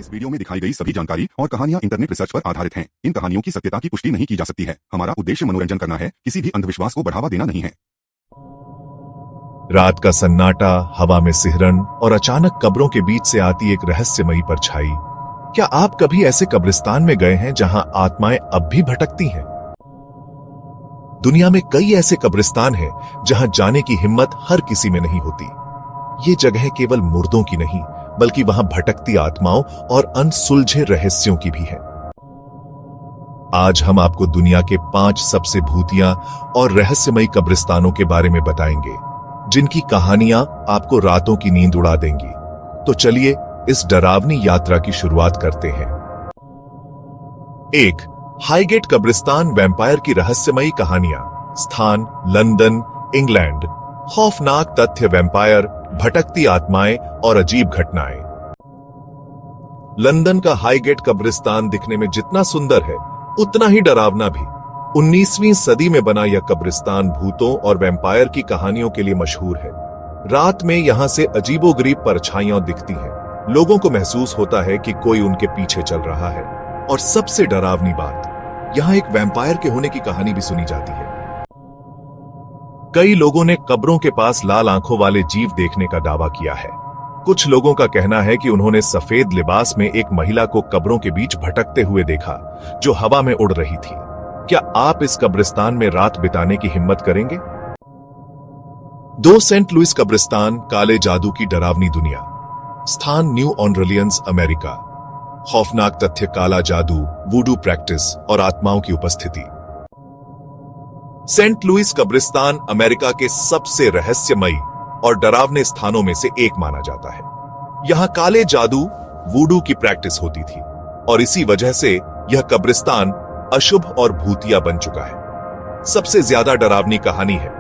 इस वीडियो में दिखाई गई सभी जानकारी और कहानियां इंटरनेट रिसर्च पर आधारित हैं। इन कहानियों की सत्यता की पुष्टि नहीं की जा सकती है। हमारा उद्देश्य मनोरंजन करना है, किसी भी अंधविश्वास को बढ़ावा देना नहीं है। रात का सन्नाटा, हवा में सिहरन और अचानक कब्रों के बीच से आती एक रहस्यमयी परछाई। क्या आप कभी ऐसे कब्रिस्तान में गए हैं जहां आत्माएं अब भी भटकती हैं? दुनिया में कई ऐसे कब्रिस्तान हैं जहां जाने की हिम्मत हर किसी में नहीं होती। ये जगह केवल मुर्दों की नहीं, बल्कि वहां भटकती आत्माओं और अनसुलझे रहस्यों की भी है। आज हम आपको दुनिया के 5 सबसे भूतिया और रहस्यमयी कब्रिस्तानों के बारे में बताएंगे, जिनकी कहानियां आपको रातों की नींद उड़ा देंगी। तो चलिए इस डरावनी यात्रा की शुरुआत करते हैं। 1. हाईगेट कब्रिस्तान वैम्पायर की रहस्यमयी कहानियां। स्थान लंदन, इंग्लैंड। खौफनाक तथ्य, वैम्पायर, भटकती आत्माएं और अजीब घटनाएं। लंदन का हाईगेट कब्रिस्तान दिखने में जितना सुंदर है, उतना ही डरावना भी। 19वीं सदी में बना यह कब्रिस्तान भूतों और वैम्पायर की कहानियों के लिए मशहूर है। रात में यहां से अजीबोगरीब परछाइयां दिखती हैं। लोगों को महसूस होता है कि कोई उनके पीछे चल रहा है। और सबसे डरावनी बात, यहां एक वैम्पायर के होने की कहानी भी सुनी जाती है। कई लोगों ने कब्रों के पास लाल आंखों वाले जीव देखने का दावा किया है। कुछ लोगों का कहना है कि उन्होंने सफेद लिबास में एक महिला को कब्रों के बीच भटकते हुए देखा, जो हवा में उड़ रही थी। क्या आप इस कब्रिस्तान में रात बिताने की हिम्मत करेंगे? 2. सेंट लुइस कब्रिस्तान, काले जादू की डरावनी दुनिया। स्थान न्यू ऑर्लियंस, अमेरिका। खौफनाक तथ्य, काला जादू, वूडू प्रैक्टिस और आत्माओं की उपस्थिति। सेंट लुइस कब्रिस्तान अमेरिका के सबसे रहस्यमयी और डरावने स्थानों में से एक माना जाता है। यहां काले जादू, वूडू की प्रैक्टिस होती थी और इसी वजह से यह कब्रिस्तान अशुभ और भूतिया बन चुका है। सबसे ज्यादा डरावनी कहानी है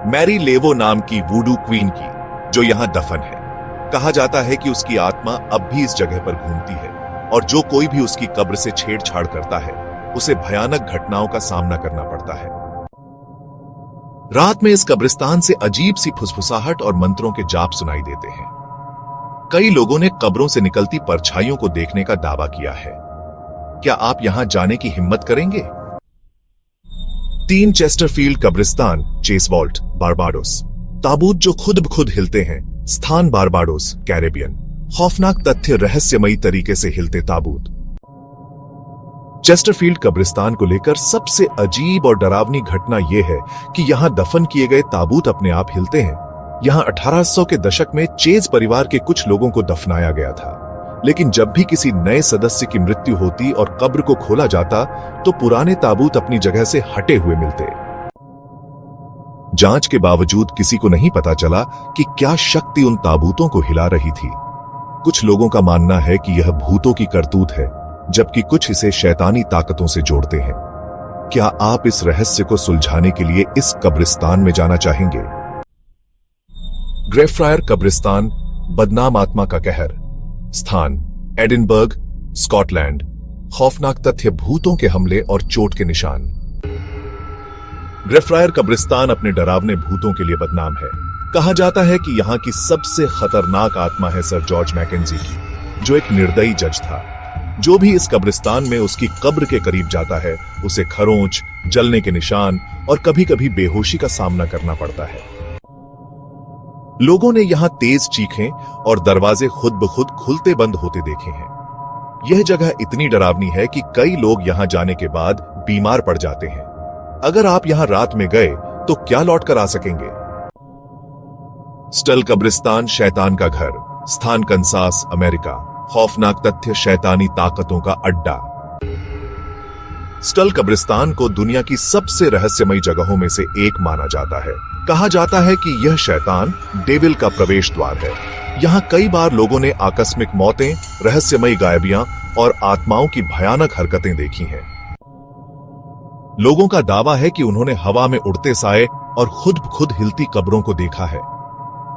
मैरी लेवो नाम की वूडू क्वीन की, जो यहां दफन है। कहा जाता है कि उसकी आत्मा अब भी इस जगह पर घूमती है और जो कोई भी उसकी कब्र से छेड़छाड़ करता है, उसे भयानक घटनाओं का सामना करना पड़ता है। रात में इस कब्रिस्तान से अजीब सी फुसफुसाहट और मंत्रों के जाप सुनाई देते हैं। कई लोगों ने कब्रों से निकलती परछाइयों को देखने का दावा किया है। क्या आप यहां जाने की हिम्मत करेंगे? 3. चेस्टरफील्ड कब्रिस्तान, चेस वॉल्ट, बारबाडोस। ताबूत जो खुद ब खुद हिलते हैं। स्थान बारबाडोस, कैरेबियन। खौफनाक तथ्य, रहस्यमयी तरीके से हिलते ताबूत। चेस्टरफील्ड कब्रिस्तान को लेकर सबसे अजीब और डरावनी घटना यह है कि यहां दफन किए गए ताबूत अपने आप हिलते हैं। यहां 1800 के दशक में चेज परिवार के कुछ लोगों को दफनाया गया था, लेकिन जब भी किसी नए सदस्य की मृत्यु होती और कब्र को खोला जाता, तो पुराने ताबूत अपनी जगह से हटे हुए मिलते। जांच के बावजूद किसी को नहीं पता चला कि क्या शक्ति उन ताबूतों को हिला रही थी। कुछ लोगों का मानना है कि यह भूतों की करतूत है, जबकि कुछ इसे शैतानी ताकतों से जोड़ते हैं। क्या आप इस रहस्य को सुलझाने के लिए इस कब्रिस्तान में जाना चाहेंगे? ग्रेफ्रायर कब्रिस्तान, बदनाम आत्मा का कहर। स्थान एडिनबर्ग, स्कॉटलैंड। खौफनाक तथ्य, भूतों के हमले और चोट के निशान। ग्रेफ्रायर कब्रिस्तान अपने डरावने भूतों के लिए बदनाम है। कहा जाता है कि यहां की सबसे खतरनाक आत्मा है सर जॉर्ज मैकेंजी की, जो एक निर्दयी जज था। जो भी इस कब्रिस्तान में उसकी कब्र के करीब जाता है, उसे खरोंच, जलने के निशान और कभी कभी बेहोशी का सामना करना पड़ता है। लोगों ने यहां तेज चीखें और दरवाजे खुद ब खुद खुलते बंद होते देखे हैं। यह जगह इतनी डरावनी है कि कई लोग यहां जाने के बाद बीमार पड़ जाते हैं। अगर आप यहां रात में गए तो क्या लौट कर आ सकेंगे? स्टल कब्रिस्तान, शैतान का घर। स्थान कंसास, अमेरिका। खौफनाक तथ्य, शैतानी ताकतों का अड्डा। स्टल कब्रिस्तान को दुनिया की सबसे रहस्यमयी जगहों में से एक माना जाता है। कहा जाता है कि यह शैतान, डेविल का प्रवेश द्वार है। यहां कई बार लोगों ने आकस्मिक मौतें, रहस्यमयी गायबियां और आत्माओं की भयानक हरकतें देखी हैं। लोगों का दावा है कि उन्होंने हवा में उड़ते साए और खुद ब खुद हिलती कब्रों को देखा है।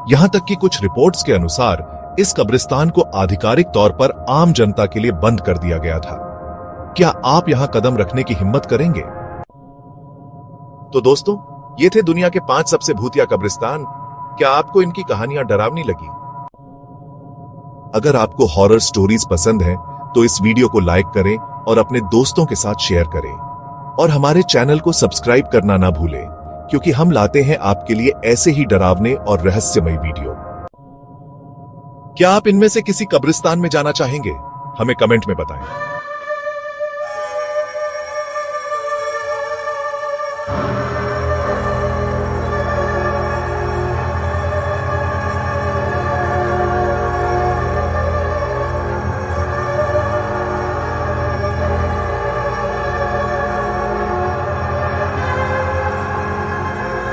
यहां तक कि कुछ रिपोर्ट्स के अनुसार इस कब्रिस्तान को आधिकारिक तौर पर आम जनता के लिए बंद कर दिया गया था। क्या आप यहां कदम रखने की हिम्मत करेंगे? तो दोस्तों, ये थे दुनिया के 5 सबसे भूतिया कब्रिस्तान। क्या आपको इनकी कहानियां डरावनी लगी? अगर आपको हॉरर स्टोरीज पसंद हैं, तो इस वीडियो को लाइक करें और अपने दोस्तों के साथ शेयर करें और हमारे चैनल को सब्सक्राइब करना ना भूलें, क्योंकि हम लाते हैं आपके लिए ऐसे ही डरावने और रहस्यमय वीडियो। क्या आप इनमें से किसी कब्रिस्तान में जाना चाहेंगे? हमें कमेंट में बताएं।